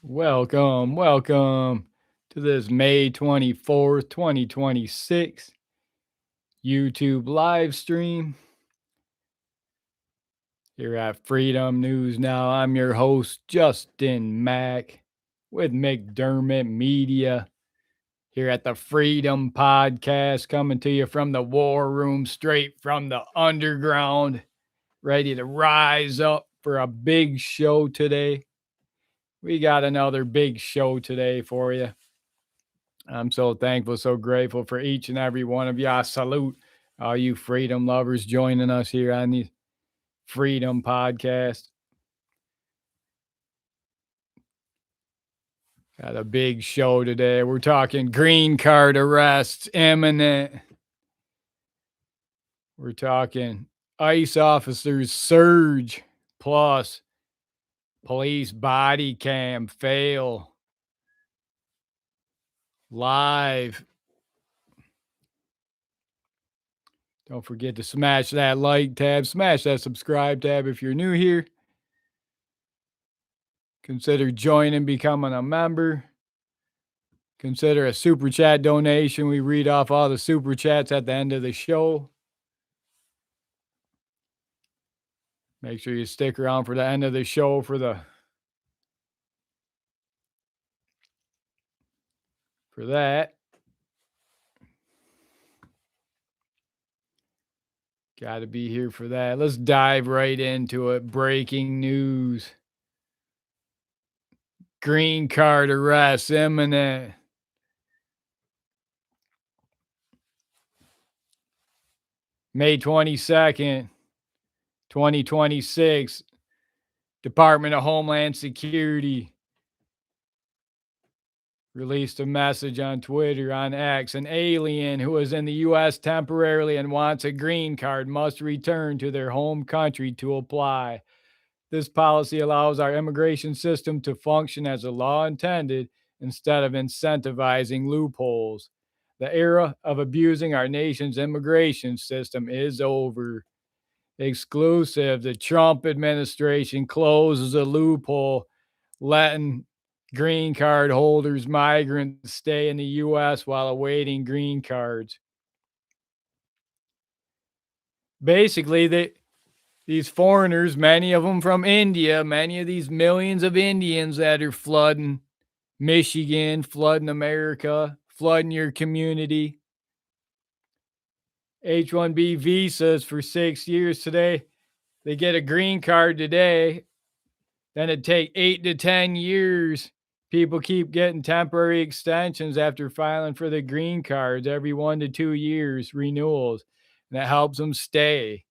Welcome to this May 24th, 2026 YouTube live stream here at Freedom News Now. I'm your host, Justin Mack, with McDermott Media here at the Freedom Podcast, coming to you from the War Room, straight from the underground, ready to rise up for a big show today. We got another big show today for you. I'm so thankful, so grateful for each and every one of you. I salute all you freedom lovers joining us here on the Freedom Podcast. Got a big show today. We're talking green card arrests imminent. We're talking ICE officers surge, plus police body cam fail. Live. Don't forget to smash that like tab, smash that subscribe tab if you're new here. Consider joining, becoming a member. Consider a super chat donation. We read off all the super chats at the end of the show. Make sure you stick around for the end of the show for that. Got to be here for that. Let's dive right into it. Breaking news. Green card arrest imminent. May 22nd, 2026. Department of Homeland Security released a message on Twitter, on X. An alien who is in the U.S. temporarily and wants a green card must return to their home country to apply. This policy allows our immigration system to function as the law intended instead of incentivizing loopholes. The era of abusing our nation's immigration system is over. Exclusive, the Trump administration closes a loophole, letting green card holders, migrants, stay in the U.S. while awaiting green cards. Basically, these foreigners, many of them from India, many of these millions of Indians that are flooding Michigan, flooding America, flooding your community. H-1B visas for 6 years today. They get a green card today. Then it take 8 to 10 years. People keep getting temporary extensions after filing for the green cards every 1 to 2 years renewals. And that helps them stay.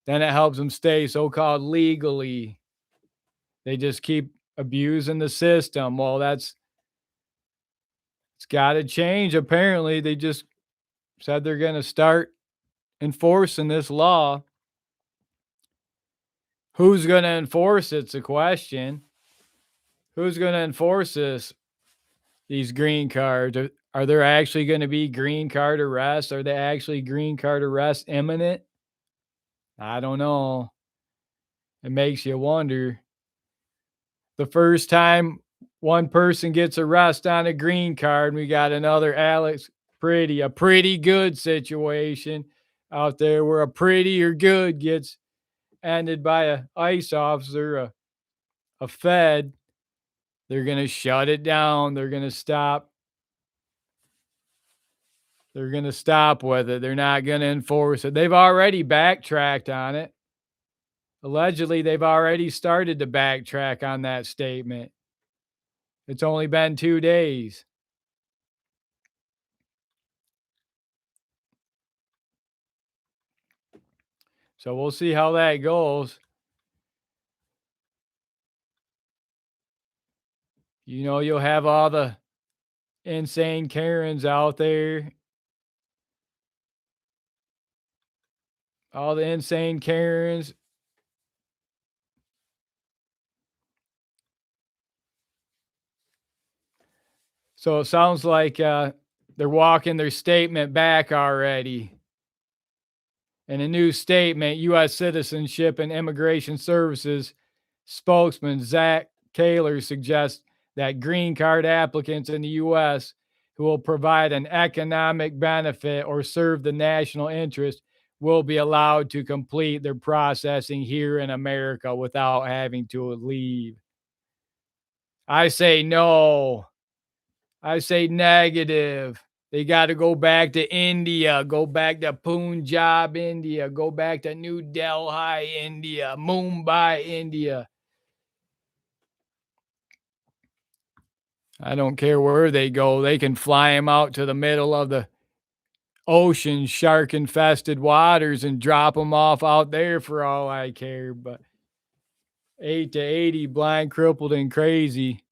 Then it helps them stay so-called legally. They just keep abusing the system. Well, it's got to change. Apparently, they just said they're going to start enforcing this law. Who's going to enforce it's a question. Who's going to enforce these green cards? Are there actually going to be green card arrests? Are they actually green card arrests imminent? I don't know. It makes you wonder. The first time one person gets arrested on a green card, we got another Alex a pretty good situation out there where a pretty or good gets ended by a ICE officer, a Fed. They're going to shut it down. They're going to stop. They're going to stop with it. They're not going to enforce it. They've already backtracked on it. Allegedly, they've already started to backtrack on that statement. It's only been 2 days. So we'll see how that goes. You know, you'll have all the insane Karens out there. All the insane Karens. So it sounds like they're walking their statement back already. In a new statement, U.S. Citizenship and Immigration Services spokesman Zach Kaler suggests that green card applicants in the U.S. who will provide an economic benefit or serve the national interest will be allowed to complete their processing here in America without having to leave. I say no. I say negative. They got to go back to India, go back to Punjab, India, go back to New Delhi, India, Mumbai, India. I don't care where they go. They can fly them out to the middle of the ocean, shark infested waters, and drop them off out there for all I care. But 8 to 80, blind, crippled, and crazy.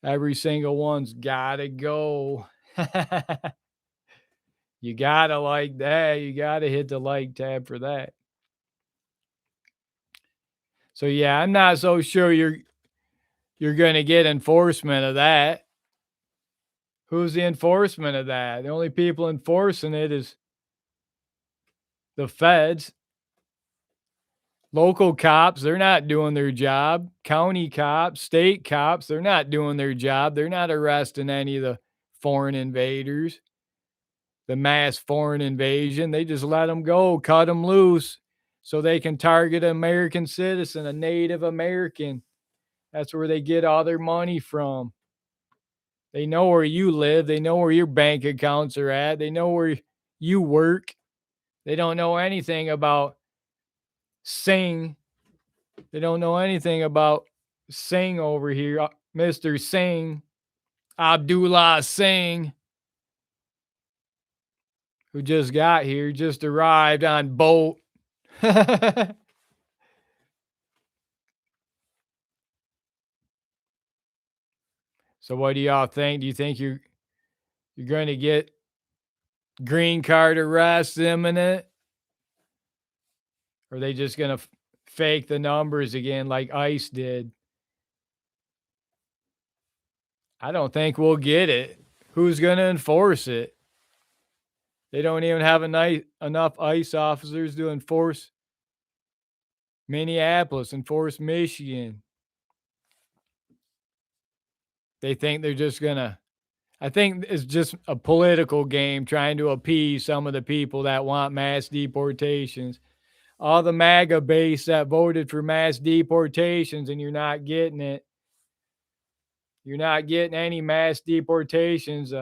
Every single one's got to go. You got to like that. You got to hit the like tab for that. So yeah, I'm not so sure you're going to get enforcement of that. Who's the enforcement of that? The only people enforcing it is the feds. Local cops, they're not doing their job. County cops, state cops, they're not doing their job. They're not arresting any of the foreign invaders, the mass foreign invasion. They just let them go, cut them loose so they can target an American citizen, a Native American. That's where they get all their money from. They know where you live. They know where your bank accounts are at. They know where you work. They don't know anything about Singh. They don't know anything about Singh over here, Mr. Singh, Abdullah Singh, who just got here, just arrived on boat. So what do y'all think? Do you think you're going to get green card arrests imminent? Or are they just going to fake the numbers again like ICE did? I don't think we'll get it. Who's going to enforce it? They don't even have enough ICE officers to enforce Minneapolis, enforce Michigan. They think they're just going to, I think it's just a political game trying to appease some of the people that want mass deportations. All the MAGA base that voted for mass deportations, and you're not getting it. You're not getting any mass deportations.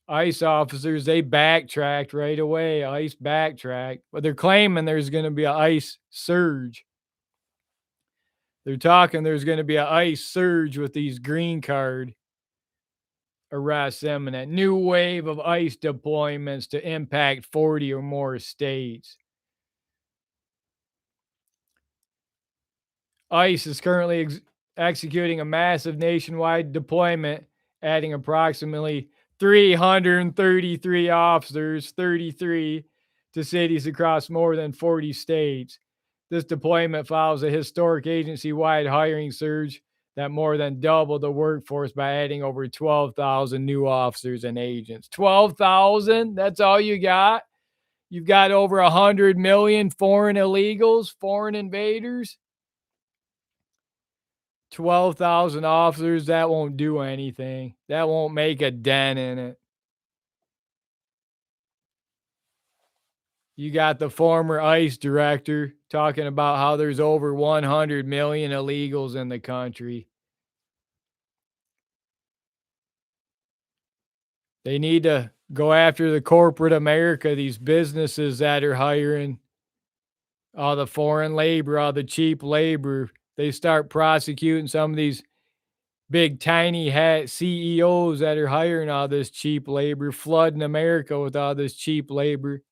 ICE officers, they backtracked right away. ICE backtracked, but they're claiming there's going to be an ICE surge. They're talking there's going to be an ICE surge with these green card arrests imminent. New wave of ICE deployments to impact 40 or more states. ICE is currently executing a massive nationwide deployment, adding approximately 333 officers, 33, to cities across more than 40 states. This deployment follows a historic agency-wide hiring surge that more than doubled the workforce by adding over 12,000 new officers and agents. 12,000? That's all you got? You've got over 100 million foreign illegals, foreign invaders? 12,000 officers, that won't do anything. That won't make a dent in it. You got the former ICE director talking about how there's over 100 million illegals in the country. They need to go after the corporate America, these businesses that are hiring all the foreign labor, all the cheap labor. They start prosecuting some of these big tiny hat CEOs that are hiring all this cheap labor, flooding America with all this cheap labor.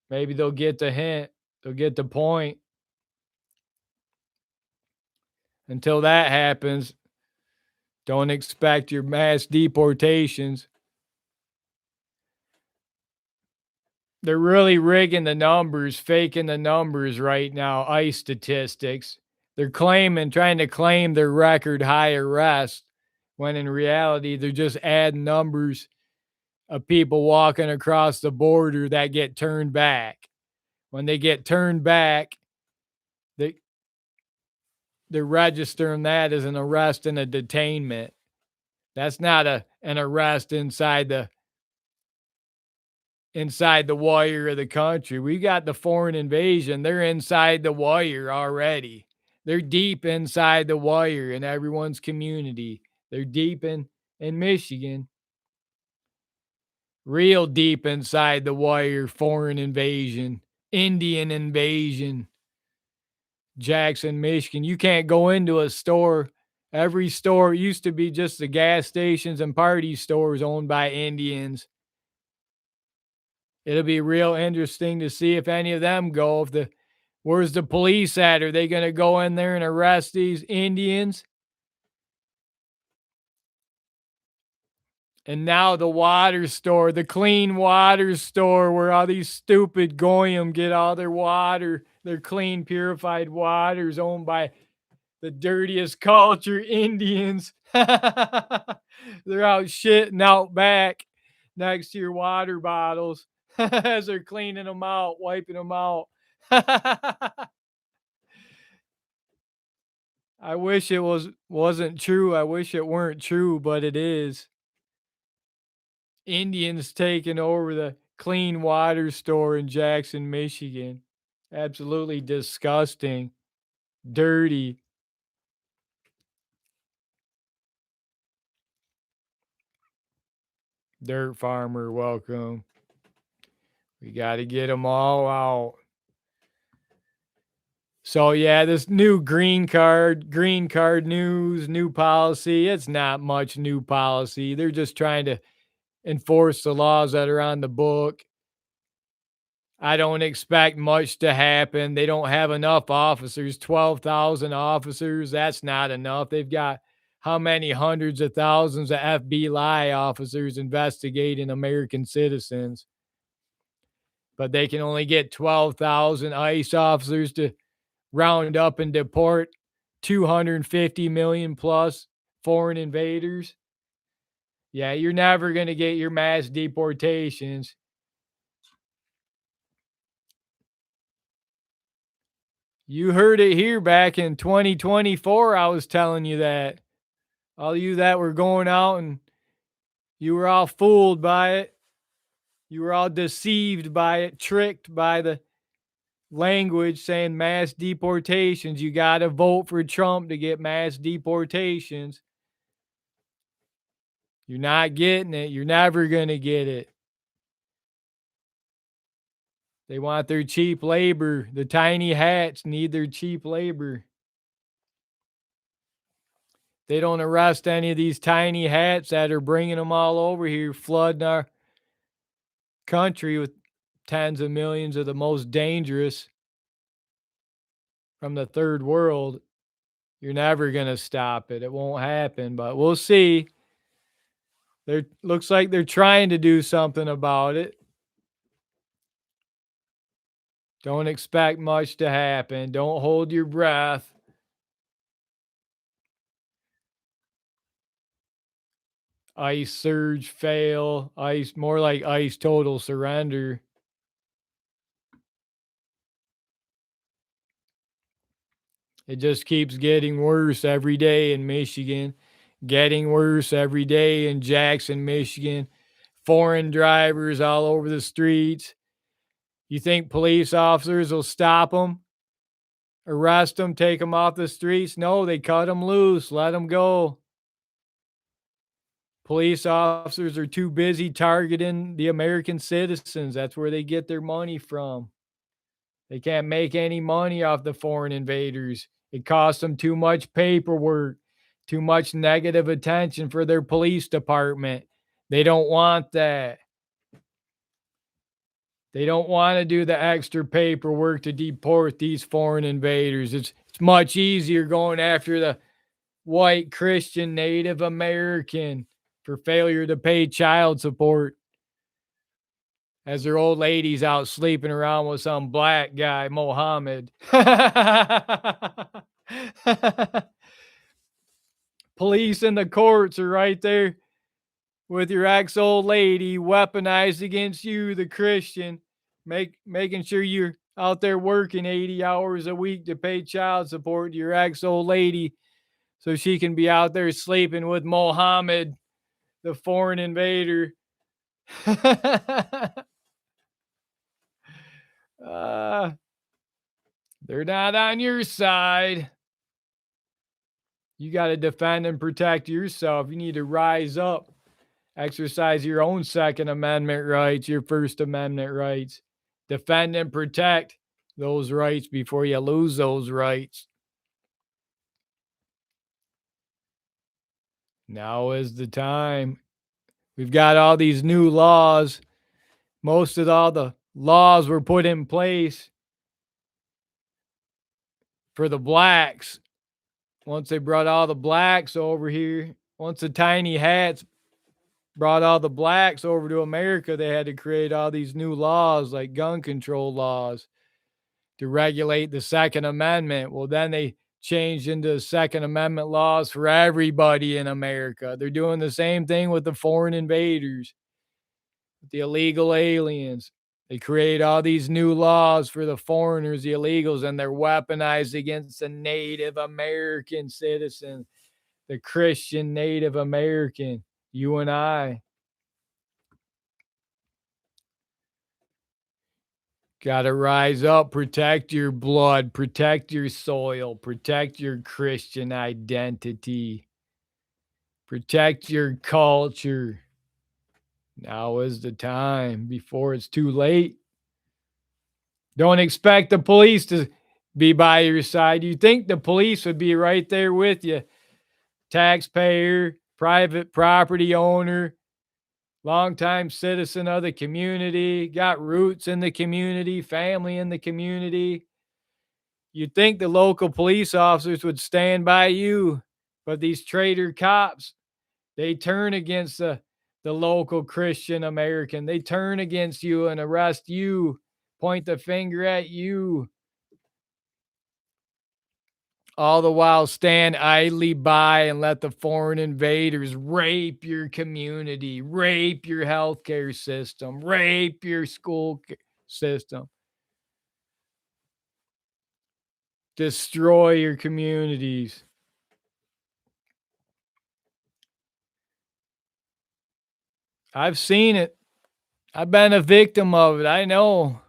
Maybe they'll get the hint. They'll get the point. Until that happens, don't expect your mass deportations. They're really rigging the numbers, faking the numbers right now, ICE statistics. They're trying to claim their record high arrests, when in reality, they're just adding numbers of people walking across the border that get turned back. When they get turned back, they're registering that as an arrest and a detainment. That's not an arrest inside the wire of the country. We got the foreign invasion. They're inside the wire already. They're deep inside the wire in everyone's community. They're deep in Michigan. Real deep inside the wire, foreign invasion, Indian invasion. Jackson, Michigan. You can't go into a store. Every store used to be just the gas stations and party stores owned by Indians. It'll be real interesting to see if any of them go. Where's the police at? Are they going to go in there and arrest these Indians? And now the water store, the clean water store, where all these stupid goyim get all their water, their clean, purified waters owned by the dirtiest culture, Indians. They're out shitting out back next to your water bottles as they're cleaning them out, wiping them out. I wish it wasn't true. I wish it weren't true, but it is. Indians taking over the clean water store in Jackson, Michigan. Absolutely disgusting, dirty. Dirt farmer, welcome. We got to get them all out. So yeah, this new green card news, new policy. It's not much new policy. They're just trying to enforce the laws that are on the book. I don't expect much to happen. They don't have enough officers, 12,000 officers. That's not enough. They've got how many hundreds of thousands of FBI officers investigating American citizens. But they can only get 12,000 ICE officers to round up and deport 250 million plus foreign invaders. Yeah, you're never going to get your mass deportations. You heard it here back in 2024. I was telling you that. All you that were going out and you were all fooled by it. You were all deceived by it, tricked by the language saying mass deportations. You got to vote for Trump to get mass deportations. You're not getting it. You're never going to get it. They want their cheap labor. The tiny hats need their cheap labor. They don't arrest any of these tiny hats that are bringing them all over here, flooding our country with tens of millions of the most dangerous from the third world. You're never going to stop it. It won't happen, but we'll see. Looks like they're trying to do something about it. Don't expect much to happen. Don't hold your breath. ICE surge fail. ICE, more like ICE total surrender. It just keeps getting worse every day in Michigan. Getting worse every day in Jackson, Michigan. Foreign drivers all over the streets. You think police officers will stop them? Arrest them, take them off the streets? No, they cut them loose, let them go. Police officers are too busy targeting the American citizens. That's where they get their money from. They can't make any money off the foreign invaders. It costs them too much paperwork, too much negative attention for their police department. They don't want that. They don't want to do the extra paperwork to deport these foreign invaders. It's much easier going after the white Christian Native American for failure to pay child support as their old ladies out sleeping around with some black guy, Mohammed. Police and the courts are right there with your ex-old lady weaponized against you, the Christian, making sure you're out there working 80 hours a week to pay child support to your ex old lady so she can be out there sleeping with Mohammed, the foreign invader. uh, they're not on your side. You got to defend and protect yourself. You need to rise up, exercise your own Second Amendment rights, your First Amendment rights. Defend and protect those rights before you lose those rights. Now is the time. We've got all these new laws. Most of all the laws were put in place for the blacks. Once they brought all the blacks over here, once the tiny hats brought all the blacks over to America, they had to create all these new laws like gun control laws to regulate the Second Amendment. Well, then they changed into Second Amendment laws for everybody in America. They're doing the same thing with the foreign invaders, with the illegal aliens. They create all these new laws for the foreigners, the illegals, and they're weaponized against the Native American citizen, the Christian Native American, you and I. Got to rise up, protect your blood, protect your soil, protect your Christian identity, protect your culture. Now is the time before it's too late. Don't expect the police to be by your side. You think the police would be right there with you. Taxpayer, private property owner, longtime citizen of the community, got roots in the community, family in the community. You'd think the local police officers would stand by you, but these traitor cops, they turn against the local Christian American. They turn against you and arrest you, point the finger at you. All the while stand idly by and let the foreign invaders rape your community, rape your healthcare system, rape your school system, destroy your communities. I've seen it. I've been a victim of it. I know.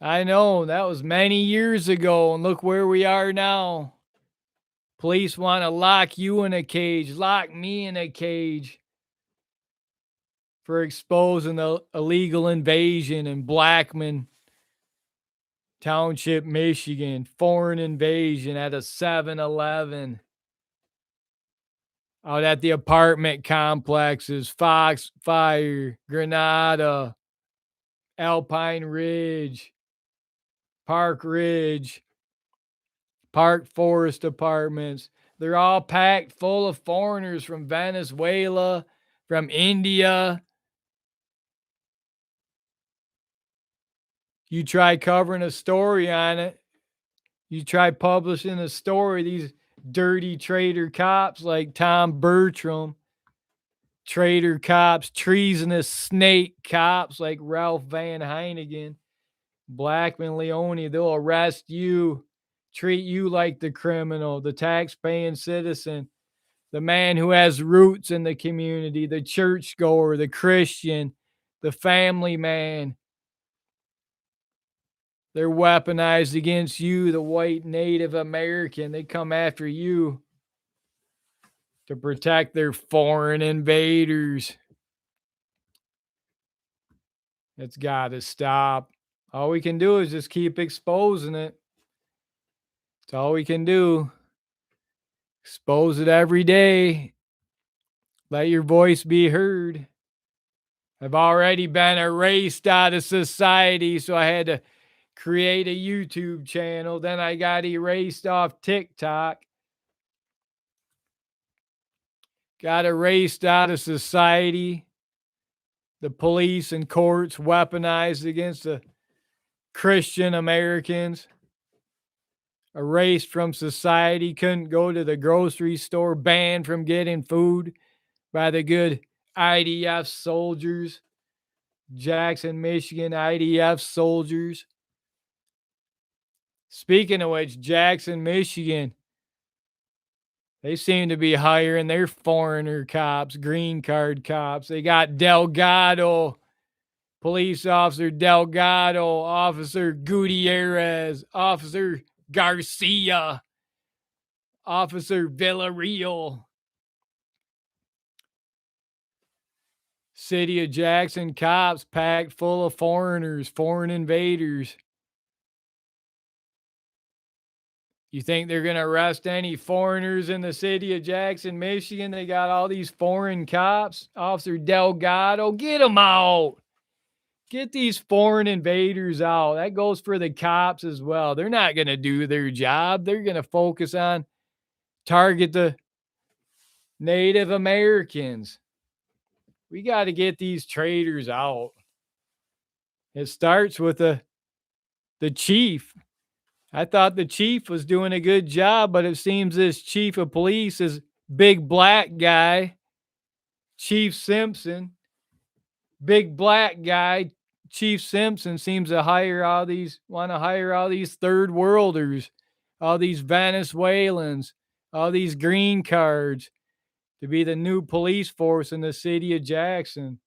That was many years ago, and look where we are now. Police want to lock you in a cage, lock me in a cage for exposing the illegal invasion in Blackman Township, Michigan. Foreign invasion at a 7-Eleven. Out at the apartment complexes, Foxfire, Granada, Alpine Ridge, Park Ridge, Park Forest apartments. They're all packed full of foreigners from Venezuela, from India. You try covering a story on it. You try publishing a story. These dirty traitor cops like Tom Bertram, traitor cops, treasonous snake cops like Ralph Van Heineken, Blackman Leone, they'll arrest you, treat you like the criminal, the tax-paying citizen, the man who has roots in the community, the churchgoer, the Christian, the family man. They're weaponized against you, the white Native American. They come after you to protect their foreign invaders. It's got to stop. All we can do is just keep exposing it. That's all we can do. Expose it every day. Let your voice be heard. I've already been erased out of society, so I had to create a YouTube channel. Then I got erased off TikTok. Got erased out of society. The police and courts weaponized against the Christian Americans. Erased from society. Couldn't go to the grocery store. Banned from getting food by the good IDF soldiers. Jackson, Michigan IDF soldiers. Speaking of which, Jackson, Michigan, they seem to be hiring their foreigner cops, green card cops. They got Delgado, police officer Delgado, officer Gutierrez, officer Garcia, officer Villarreal. City of Jackson cops packed full of foreigners, foreign invaders. You think they're going to arrest any foreigners in the city of Jackson, Michigan? They got all these foreign cops. Officer Delgado, get them out. Get these foreign invaders out. That goes for the cops as well. They're not going to do their job. They're going to focus on target the Native Americans. We got to get these traitors out. It starts with the chief. I thought the chief was doing a good job, but it seems this chief of police is big black guy, Chief Simpson. Big black guy, Chief Simpson seems to want to hire all these third worlders, all these Venezuelans, all these green cards to be the new police force in the city of Jackson.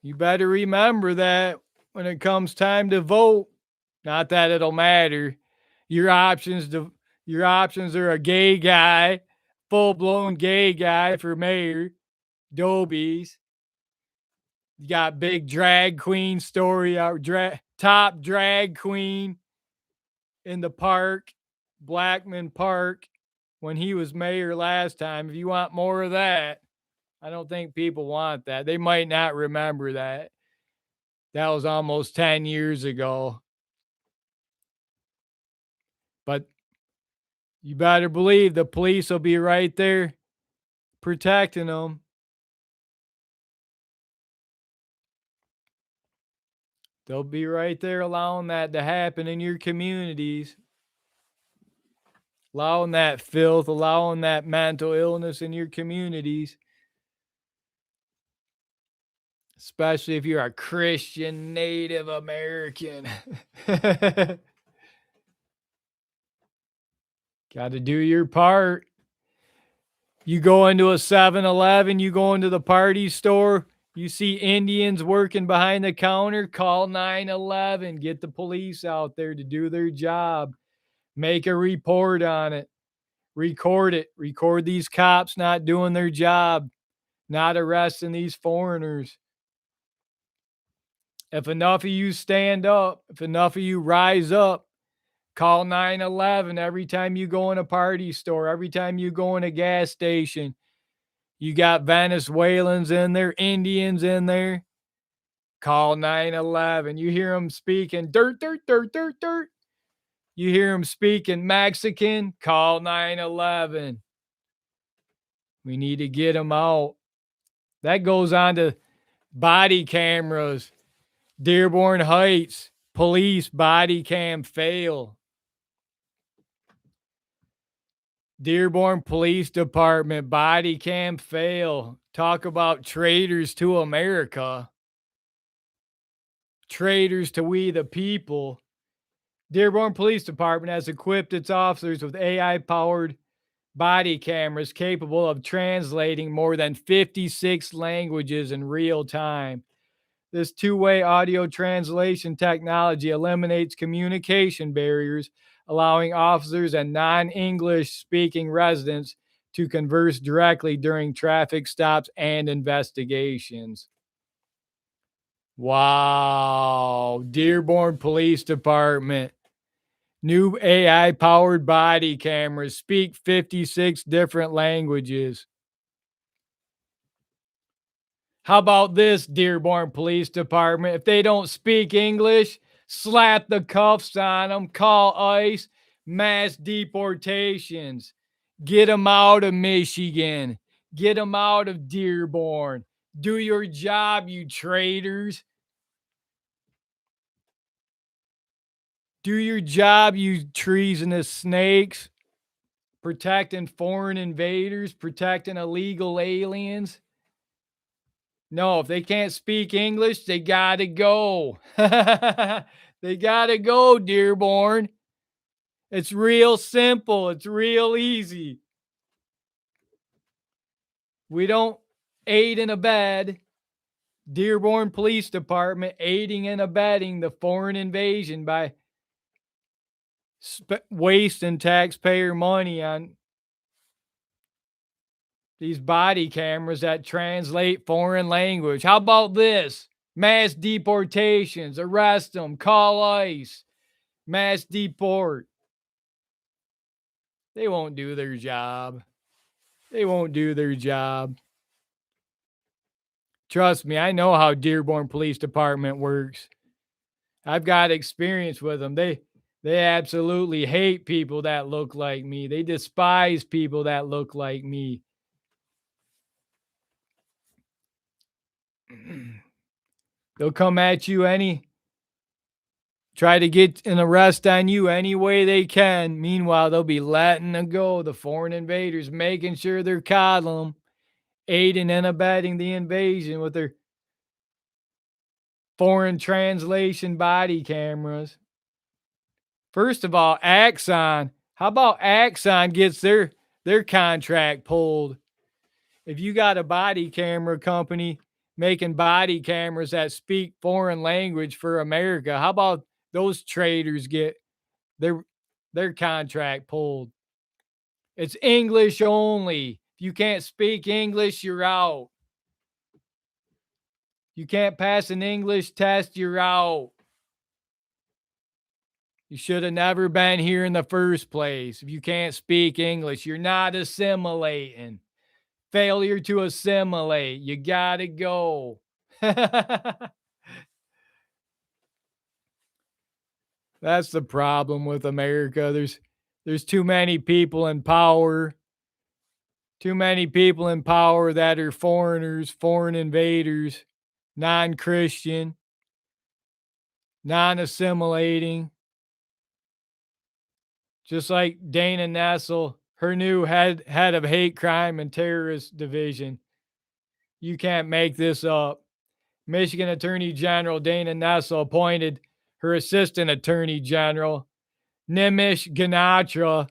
You better remember that when it comes time to vote. Not that it'll matter. Your options are a gay guy, full-blown gay guy for mayor, Dobies. You got big drag queen story out, top drag queen in the park, Blackman Park, when he was mayor last time. If you want more of that, I don't think people want that. They might not remember that. That was almost 10 years ago. But you better believe the police will be right there protecting them. They'll be right there allowing that to happen in your communities. Allowing that filth, allowing that mental illness in your communities. Especially if you're a Christian Native American. Got to do your part. You go into a 7-Eleven, you go into the party store, you see Indians working behind the counter, call 911. Get the police out there to do their job. Make a report on it. Record it. Record these cops not doing their job, not arresting these foreigners. If enough of you stand up, if enough of you rise up, call 911 every time you go in a party store, every time you go in a gas station. You got Venezuelans in there, Indians in there. Call 911. You hear them speaking dirt, dirt, dirt, dirt, dirt. You hear them speaking Mexican, call 911. We need to get them out. That goes on to body cameras. Dearborn Heights, police body cam fail. Dearborn Police Department body cam fail. Talk about traitors to America. Traitors to we the people. Dearborn Police Department has equipped its officers with AI-powered body cameras capable of translating more than 56 languages in real time. This two-way audio translation technology eliminates communication barriers, allowing officers and non-English speaking residents to converse directly during traffic stops and investigations. Wow. Dearborn Police Department. New AI-powered body cameras speak 56 different languages. How about this, Dearborn Police Department? If they don't speak English, slap the cuffs on them, call ICE, mass deportations. Get them out of Michigan. Get them out of Dearborn. Do your job, you traitors. Do your job, you treasonous snakes. Protecting foreign invaders, protecting illegal aliens. No, if they can't speak English, they gotta go. They gotta go, Dearborn. It's real simple. It's real easy. We don't aid and abet. Dearborn Police Department aiding and abetting the foreign invasion by wasting taxpayer money on these body cameras that translate foreign language. How about this? Mass deportations, arrest them, call ICE, mass deport. They won't do their job. They won't do their job. Trust me, I know how Dearborn Police Department works. I've got experience with them. They absolutely hate people that look like me. They despise people that look like me. They'll come at you try to get an arrest on you any way they can. Meanwhile, they'll be letting them go, the foreign invaders, making sure they're coddling them, aiding and abetting the invasion with their foreign translation body cameras. First of all, Axon. How about Axon gets their contract pulled? If you got a body camera company making body cameras that speak foreign language for America, how about those traders get their their contract pulled? It's English only. If you can't speak English, you're out. You can't pass an English test, you're out. You should have never been here in the first place. If you can't speak English, you're not assimilating. Failure to assimilate. You gotta go. That's the problem with America. There's too many people in power. Too many people in power that are foreigners, foreign invaders, non-Christian, non-assimilating. Just like Dana Nessel, her new head of hate crime and terrorist division. You can't make this up. Michigan Attorney General Dana Nessel appointed her assistant attorney general, Nimish Ganatra,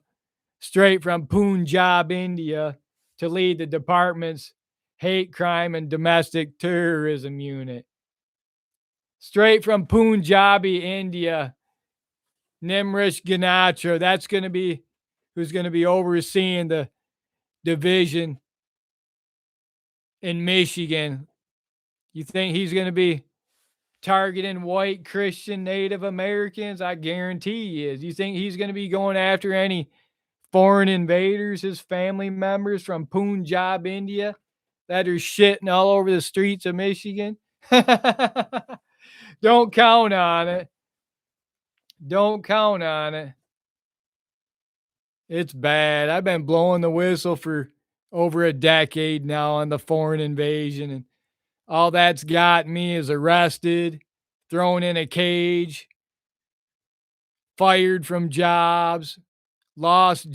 straight from Punjab, India, to lead the department's hate crime and domestic terrorism unit. Straight from Punjabi, India, Nimrish Ganatra, that's going to be who's going to be overseeing the division in Michigan. You think he's going to be targeting white Christian Native Americans? I guarantee he is. You think he's going to be going after any foreign invaders, his family members from Punjab, India, that are shitting all over the streets of Michigan? Don't count on it. Don't count on it. It's bad. I've been blowing the whistle for over a decade now on the foreign invasion, and all that's got me is arrested, thrown in a cage, fired from jobs, lost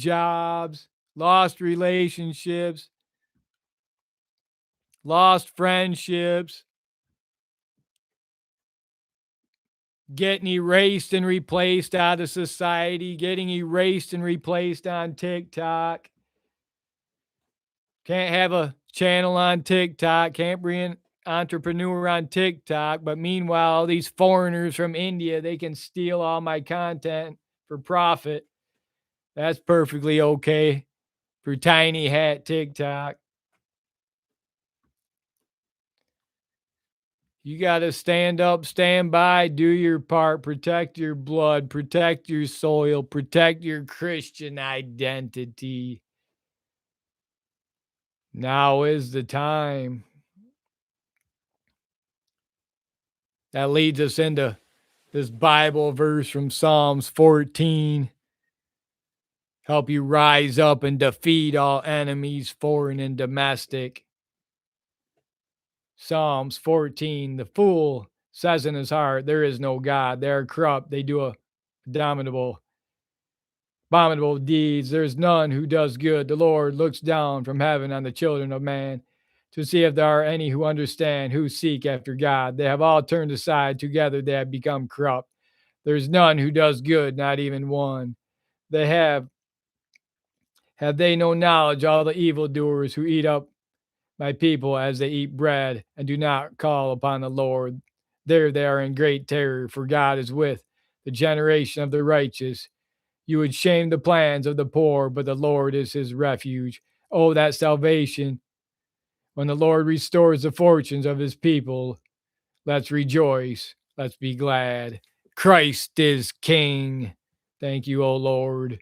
relationships, lost friendships, getting erased and replaced out of society, getting erased and replaced on TikTok. Can't have a channel on TikTok, can't be an entrepreneur on TikTok, but meanwhile, these foreigners from India, they can steal all my content for profit. That's perfectly okay for tiny hat TikTok. You got to stand up, stand by, do your part, protect your blood, protect your soil, protect your Christian identity. Now is the time. That leads us into this Bible verse from Psalms 14. Help you rise up and defeat all enemies, foreign and domestic. Psalms 14. The fool says in his heart, there is no God. They are corrupt. They do abominable deeds. There is none who does good. The Lord looks down from heaven on the children of man to see if there are any who understand, who seek after God. They have all turned aside. Together they have become corrupt. There's none who does good, not even one. They have they no knowledge, all the evildoers who eat up my people as they eat bread and do not call upon the Lord. There they are in great terror, for God is with the generation of the righteous. You would shame the plans of the poor, but the Lord is his refuge. Oh, that salvation! When the Lord restores the fortunes of his people, let's rejoice. Let's be glad. Christ is King. Thank you, O Lord.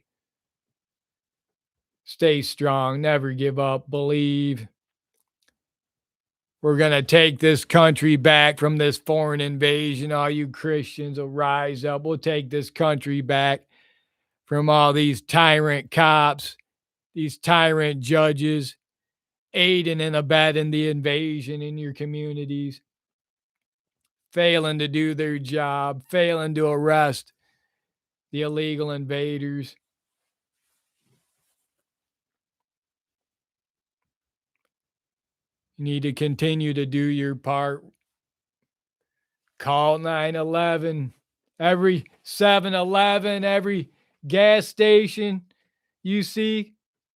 Stay strong. Never give up. Believe. We're going to take this country back from this foreign invasion. All you Christians will rise up. We'll take this country back from all these tyrant cops, these tyrant judges, aiding and abetting the invasion in your communities, failing to do their job, failing to arrest the illegal invaders. You need to continue to do your part. Call 911. Every 7-Eleven, every gas station you see,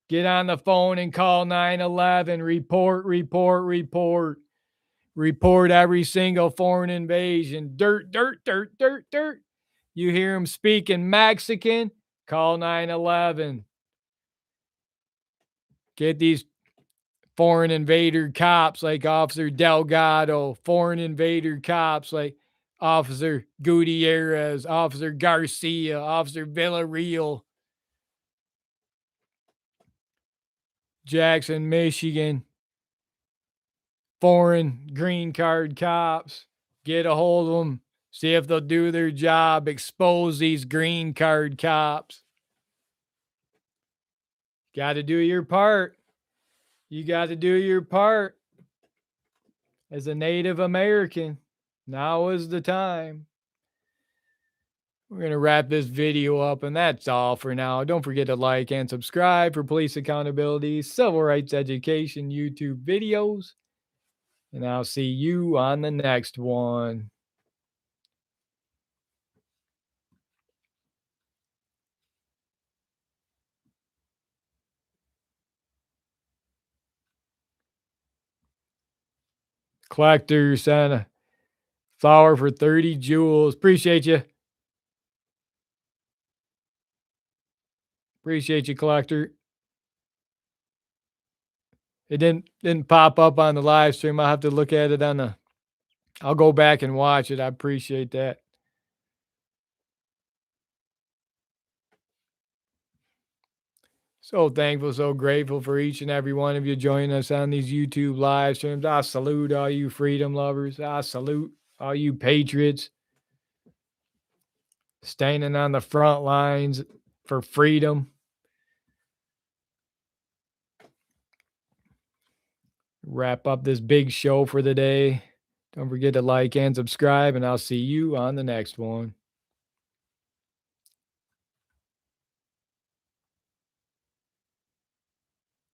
get on the phone and call 911. Report, report, report. Report every single foreign invasion. Dirt, dirt, dirt, dirt, dirt. You hear them speaking Mexican, call 911. Get these foreign invader cops like Officer Delgado, foreign invader cops like Officer Gutierrez, Officer Garcia, Officer Villarreal, Jackson, Michigan, foreign green card cops. Get a hold of them. See if they'll do their job. Expose these green card cops. Got to do your part. You got to do your part. As a Native American, now is the time. We're going to wrap this video up, and that's all for now. Don't forget to like and subscribe for police accountability, civil rights education YouTube videos. And I'll see you on the next one. Collector sent a flower for 30 jewels. Appreciate you. Appreciate you, collector. It didn't pop up on the live stream. I'll have to look at it on the. I'll go back and watch it. I appreciate that. So thankful, so grateful for each and every one of you joining us on these YouTube live streams. I salute all you freedom lovers. I salute all you patriots standing on the front lines for freedom. Wrap up this big show for the day. Don't forget to like and subscribe, and I'll see you on the next one.